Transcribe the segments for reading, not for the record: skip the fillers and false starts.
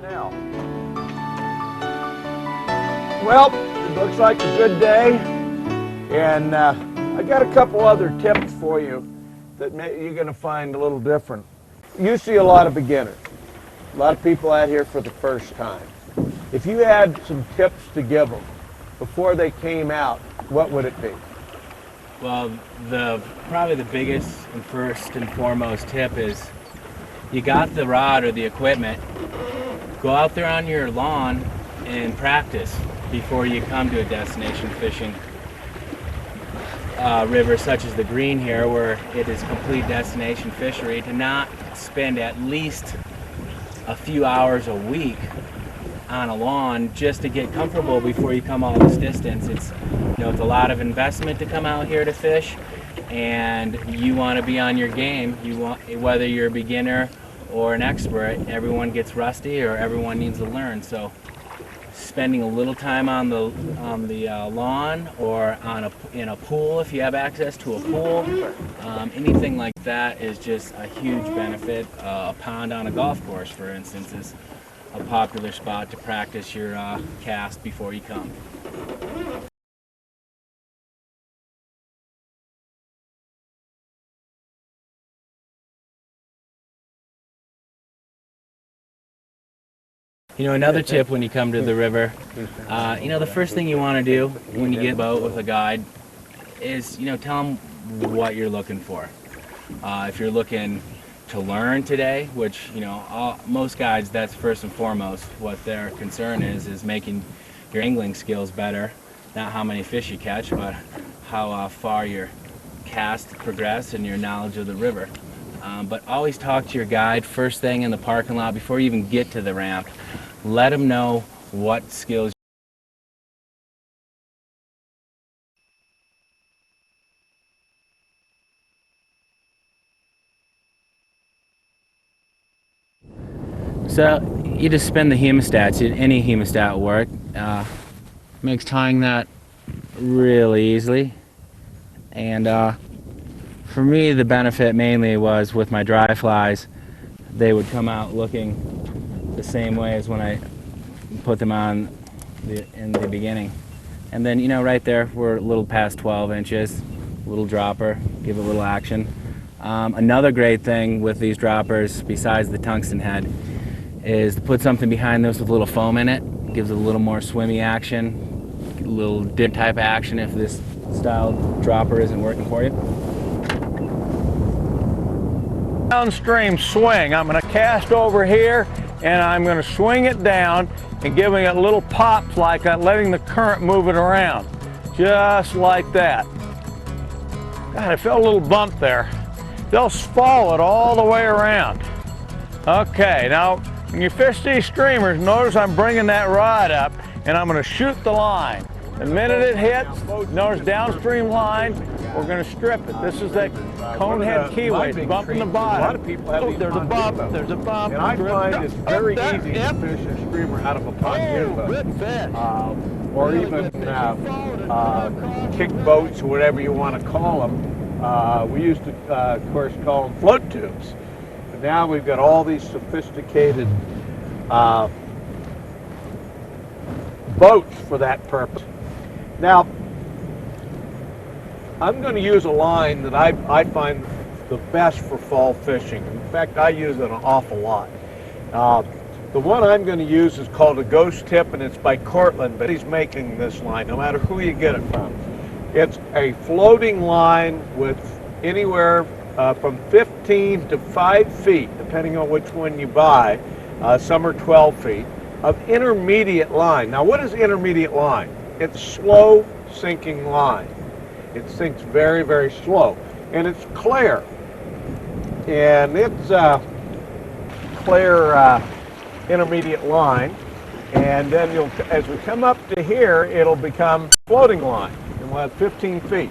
now? Well, it looks like a good day, and I got a couple other tips for you that you're going to find a little different. You see a lot of beginners, a lot of people out here for the first time. If you had some tips to give them before they came out, what would it be? Well, probably the biggest and first and foremost tip is you got the rod or the equipment, go out there on your lawn and practice before you come to a destination fishing river such as the Green here, where it is complete destination fishery, to not spend at least a few hours a week on a lawn just to get comfortable before you come all this distance. It's a lot of investment to come out here to fish, and you want to be on your game. Whether you're a beginner or an expert, everyone gets rusty or everyone needs to learn. So spending a little time on the lawn or in a pool, if you have access to a pool, anything like that is just a huge benefit. A pond on a golf course, for instance, is a popular spot to practice your cast before you come. Another tip when you come to the river, the first thing you want to do when you get a boat with a guide is, tell them what you're looking for. If you're looking to learn today, which, most guides, that's first and foremost what their concern is making your angling skills better. Not how many fish you catch, but how far your cast progress and your knowledge of the river. But always talk to your guide first thing in the parking lot before you even get to the ramp. Let them know what skills. So you just spin the hemostats. Any hemostat will work. Makes tying that really easily. And for me, the benefit mainly was with my dry flies. They would come out looking the same way as when I put them on in the beginning. And then, right there, we're a little past 12 inches, little dropper, give it a little action. Another great thing with these droppers, besides the tungsten head, is to put something behind those with a little foam in it. Gives it a little more swimmy action, a little dip type action if this style dropper isn't working for you. Downstream swing. I'm going to cast over here and I'm going to swing it down and giving it little pops like that, letting the current move it around. Just like that. God, I felt a little bump there. They'll follow it all the way around. Okay, now when you fish these streamers, notice I'm bringing that rod up and I'm going to shoot the line. The minute it hits, notice downstream line, we're going to strip it. This is that conehead keyway, bumping the bottom. A lot of people have these there's a bump, there's a bump. And I find it's very easy to fish a streamer out of a pontoon boat. Or even kick boats or whatever you want to call them. We used to, of course, call them float tubes. But now we've got all these sophisticated boats for that purpose. Now, I'm going to use a line that I find the best for fall fishing. In fact, I use it an awful lot. The one I'm going to use is called a ghost tip, and it's by Cortland, but he's making this line, no matter who you get it from. It's a floating line with anywhere from 15 to 5 feet, depending on which one you buy. Some are 12 feet, of intermediate line. Now, what is intermediate line? It's slow sinking line. It sinks very, very slow, and it's clear. And it's clear intermediate line, and then as we come up to here, it'll become floating line, and we'll have 15 feet.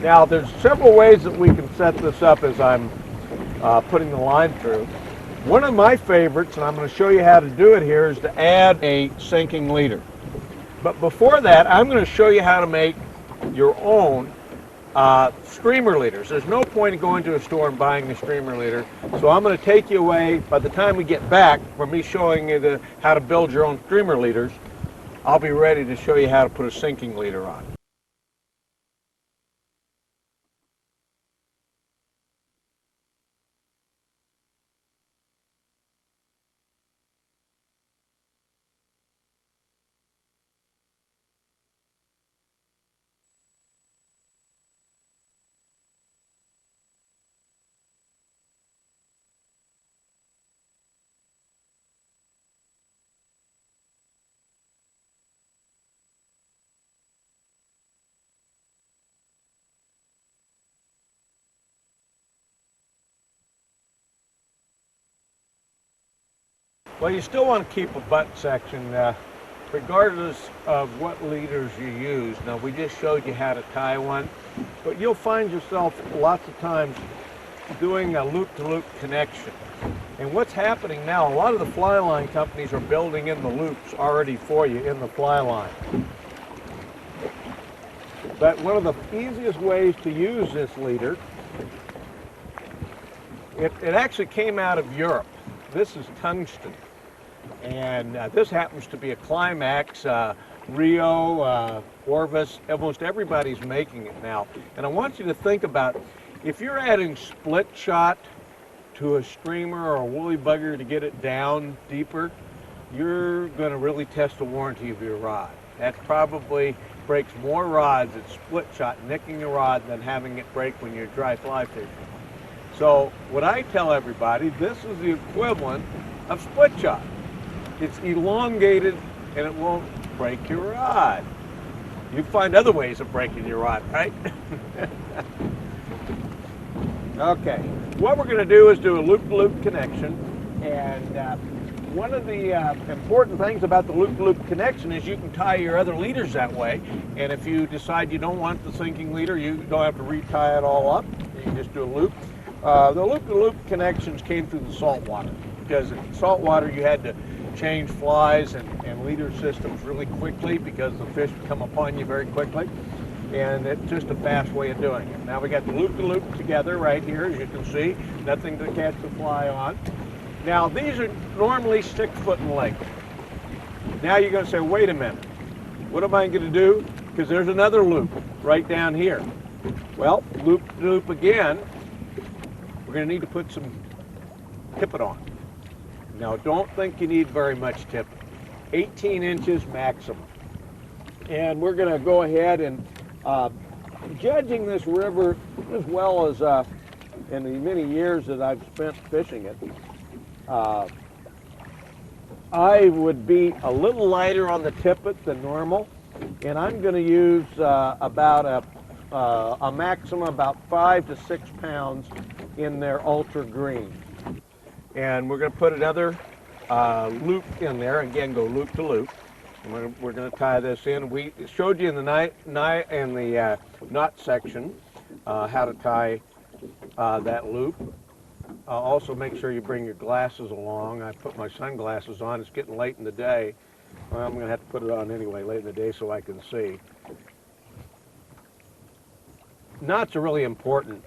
Now, there's several ways that we can set this up as I'm putting the line through. One of my favorites, and I'm going to show you how to do it here, is to add a sinking leader. But before that, I'm going to show you how to make your own Streamer leaders. There's no point in going to a store and buying a streamer leader. So I'm going to take you away. By the time we get back from me showing you how to build your own streamer leaders, I'll be ready to show you how to put a sinking leader on. Well, you still want to keep a butt section regardless of what leaders you use. Now, we just showed you how to tie one, but you'll find yourself lots of times doing a loop-to-loop connection. And what's happening now, a lot of the fly line companies are building in the loops already for you in the fly line. But one of the easiest ways to use this leader, it actually came out of Europe. This is tungsten. And this happens to be a Climax, Rio, Orvis, almost everybody's making it now. And I want you to think about, if you're adding split shot to a streamer or a woolly bugger to get it down deeper, you're going to really test the warranty of your rod. That probably breaks more rods at split shot, nicking a rod, than having it break when you're dry fly fishing. So what I tell everybody, this is the equivalent of split shot. It's elongated and it won't break your rod. You find other ways of breaking your rod, right? Okay, what we're going to do is do a loop-to-loop connection, and one of the important things about the loop-to-loop connection is you can tie your other leaders that way, and if you decide you don't want the sinking leader, you don't have to retie it all up. You can just do a loop. The loop-to-loop connections came through the salt water, because in salt water you had to change flies and leader systems really quickly because the fish come upon you very quickly, and it's just a fast way of doing it. Now we got the loop-to-loop together right here, as you can see, nothing to catch the fly on. Now these are normally 6 foot in length. Now you're going to say, wait a minute, what am I going to do? Because there's another loop right down here. Well, loop-to-loop again, we're going to need to put some tippet on. Now don't think you need very much tippet, 18 inches maximum. And we're going to go ahead and judging this river as well as in the many years that I've spent fishing it, I would be a little lighter on the tippet than normal, and I'm going to use about a maximum about 5 to 6 pounds in their ultra green. And we're going to put another loop in there, again go loop to loop. We're going to tie this in. We showed you in the knot section how to tie that loop. Also make sure you bring your glasses along. I put my sunglasses on. It's getting late in the day. Well, I'm going to have to put it on anyway late in the day so I can see. Knots are really important.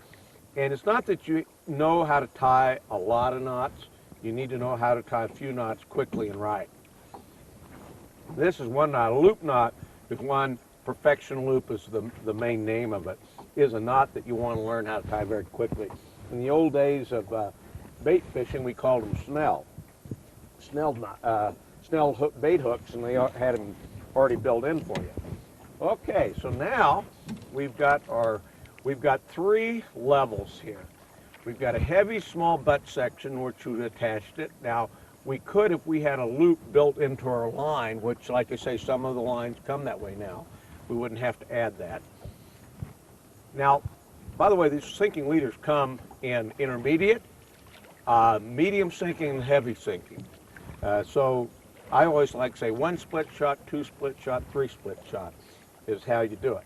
And it's not that you know how to tie a lot of knots. You need to know how to tie a few knots quickly and right. This is one knot. A loop knot is one. Perfection loop is the main name of it. Is a knot that you want to learn how to tie very quickly. In the old days of bait fishing, we called them snell bait hooks, and they had them already built in for you. Okay, so now we've got 3 levels here. We've got a heavy small butt section which we've attached it. Now we could, if we had a loop built into our line, which like I say, some of the lines come that way now, we wouldn't have to add that. Now, by the way, these sinking leaders come in intermediate, medium sinking, and heavy sinking. So I always like to say 1 split shot, 2 split shot, 3 split shot is how you do it.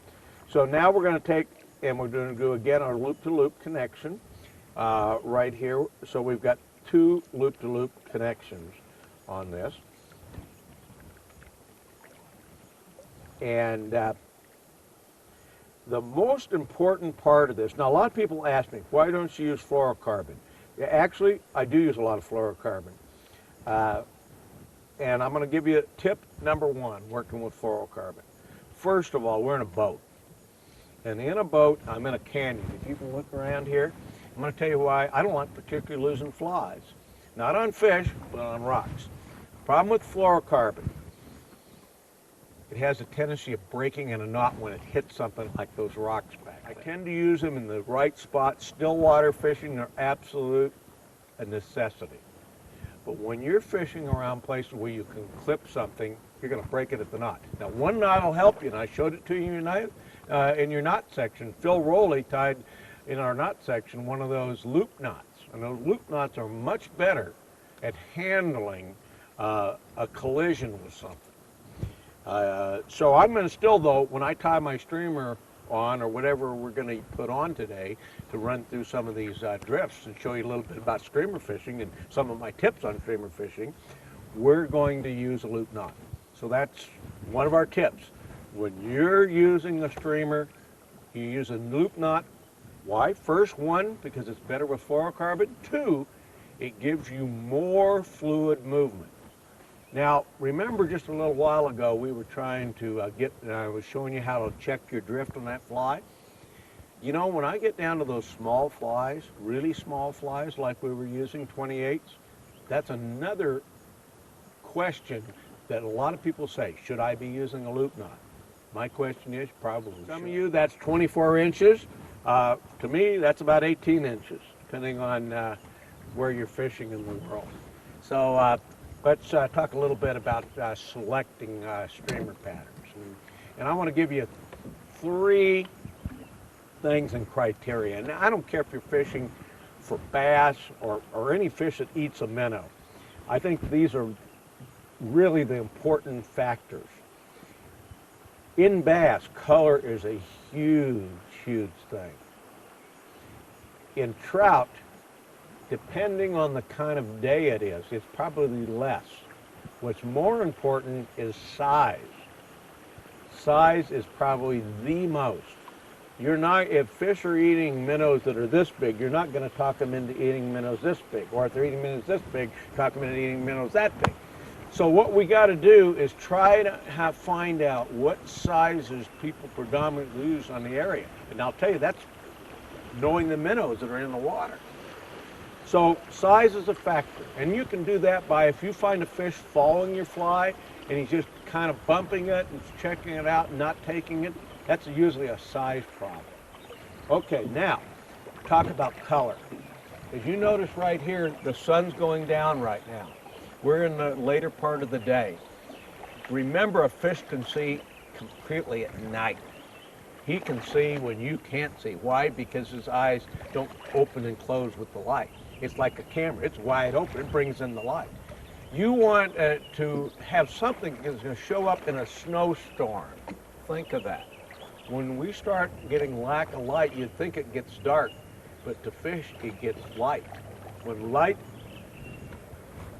So now we're going to take, and we're going to do again our loop-to-loop connection right here. So we've got 2 loop-to-loop connections on this. And The most important part of this, now a lot of people ask me, why don't you use fluorocarbon? Yeah, actually, I do use a lot of fluorocarbon. And I'm going to give you tip number one, working with fluorocarbon. First of all, we're in a boat. And in a boat, I'm in a canyon. If you can look around here, I'm going to tell you why I don't like particularly losing flies. Not on fish, but on rocks. Problem with fluorocarbon, it has a tendency of breaking in a knot when it hits something like those rocks back there. I tend to use them in the right spot. Still water fishing are absolute a necessity. But when you're fishing around places where you can clip something, you're going to break it at the knot. Now, one knot will help you, and I showed it to you in your knot section. Phil Rowley tied in our knot section one of those loop knots. And those loop knots are much better at handling a collision with something. So I'm going to still, though, when I tie my streamer on, or whatever we're going to put on today to run through some of these drifts and show you a little bit about streamer fishing and some of my tips on streamer fishing, we're going to use a loop knot. So that's one of our tips. When you're using a streamer, you use a loop knot. Why? First, one, because it's better with fluorocarbon. Two, it gives you more fluid movement. Now, remember just a little while ago, we were trying to I was showing you how to check your drift on that fly. You know, when I get down to those small flies, really small flies like we were using, 28s, that's another question that a lot of people say, should I be using a loop knot? My question is, probably. Some of you, that's 24 inches. To me, that's about 18 inches, depending on where you're fishing in the world. So let's talk a little bit about selecting streamer patterns. And I want to give you 3 things and criteria. And I don't care if you're fishing for bass or any fish that eats a minnow. I think these are really the important factors. In bass, color is a huge, huge thing. In trout, depending on the kind of day it is, it's probably less. What's more important is size. Size is probably the most. You're not, if fish are eating minnows that are this big, you're not going to talk them into eating minnows this big. Or if they're eating minnows this big, talk them into eating minnows that big. So what we got to do is try to find out what sizes people predominantly use on the area. And I'll tell you, that's knowing the minnows that are in the water. So size is a factor. And you can do that by, if you find a fish following your fly and he's just kind of bumping it and checking it out and not taking it, that's usually a size problem. Okay, now, talk about color. As you notice right here, the sun's going down right now. We're in the later part of the day. Remember, a fish can see completely at night. He can see when you can't see. Why? Because his eyes don't open and close with the light. It's like a camera. It's wide open. It brings in the light. You want to have something that's going to show up in a snowstorm. Think of that. When we start getting lack of light, you'd think it gets dark, but to fish, it gets light. When light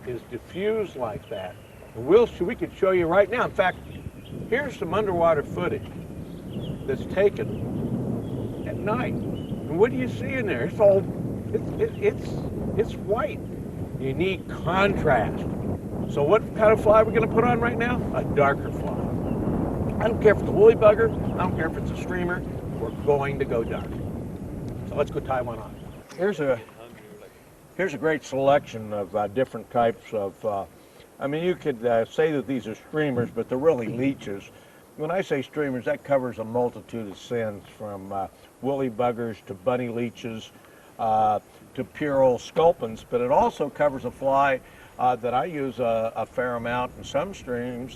is diffused like that, and we could show you right now. In fact, here's some underwater footage that's taken at night. And what do you see in there? It's all, it's white. You need contrast. So what kind of fly we're going to put on right now? A darker fly. I don't care if it's a woolly bugger, I don't care if it's a streamer, we're going to go dark. So let's go tie one on. Here's a great selection of different types of, I mean, you could say that these are streamers, but they're really leeches. When I say streamers, that covers a multitude of sins, from woolly buggers to bunny leeches to pure old sculpins, but it also covers a fly that I use a fair amount in some streams.